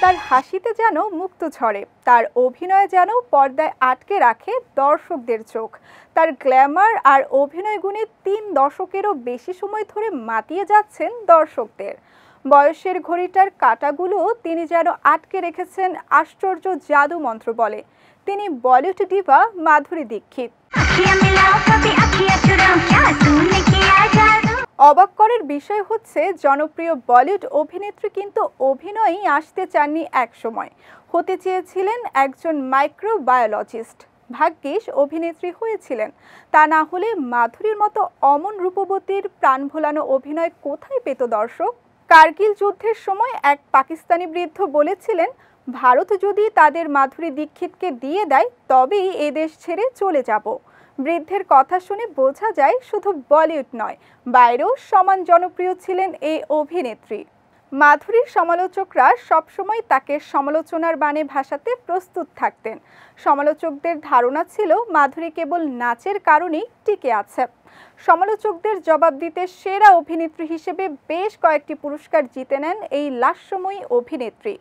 তার হাসিতে যেন মুক্ত ঝরে, তার অভিনয় যেন পর্দায় আটকে রাখে দর্শকদের চোখ। তার গ্ল্যামার আর অভিনয় গুণে 3 দশকেরও বেশি সময় ধরে মাতিয়ে যাচ্ছেন দর্শকদের। বয়সের ঘড়িটার কাঁটাগুলো তিনি যেন আটকে রেখেছেন আশ্চর্য জাদু মন্ত্র বলে। তিনি বলিউড ডিভা মাধুরী দীক্ষিত। অবাক করার বিষয় হচ্ছে, জনপ্রিয় বলিউড অভিনেত্রী কিন্তু অভিনয়েই আসতে চাননি, একসময় হতে চেয়েছিলেন একজন মাইক্রোবায়োলজিস্ট। ভাগ্যিস অভিনেত্রী হয়েছিলেন, তা না হলে মাধুরীর মতো অমন রূপবতীর প্রাণ ভোলানো অভিনয় কোথায় পেত দর্শক? কার্গিল যুদ্ধের সময় এক পাকিস্তানি বৃদ্ধ বলেছিলেন, ভারত যদি তাদের মাধুরী দীক্ষিতকে দিয়ে দেয় তবেই এ দেশ ছেড়ে চলে যাব। বৃদ্ধের কথা শুনে বোঝা যায় শুধু বলিউড নয়, বাইরেও সমান জনপ্রিয় ছিলেন এই অভিনেত্রী। মাধুরীর সমালোচকরা সবসময় তাকে সমালোচনার বাণে ভাসাতে প্রস্তুত থাকতেন। সমালোচকদের ধারণা ছিল মাধুরী কেবল নাচের কারণেই টিকে আছে। সমালোচকদের জবাব দিতে সেরা অভিনেত্রী হিসেবে বেশ কয়েকটি পুরস্কার জিতে নেন এই লাস্যময়ী অভিনেত্রী।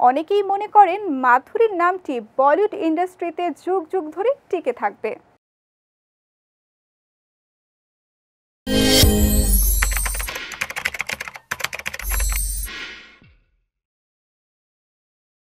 অনেকেই মনে করেন মাধুরীর নামটি বলিউড ইন্ডাস্ট্রিতে যুগ যুগ ধরে টিকে থাকবে।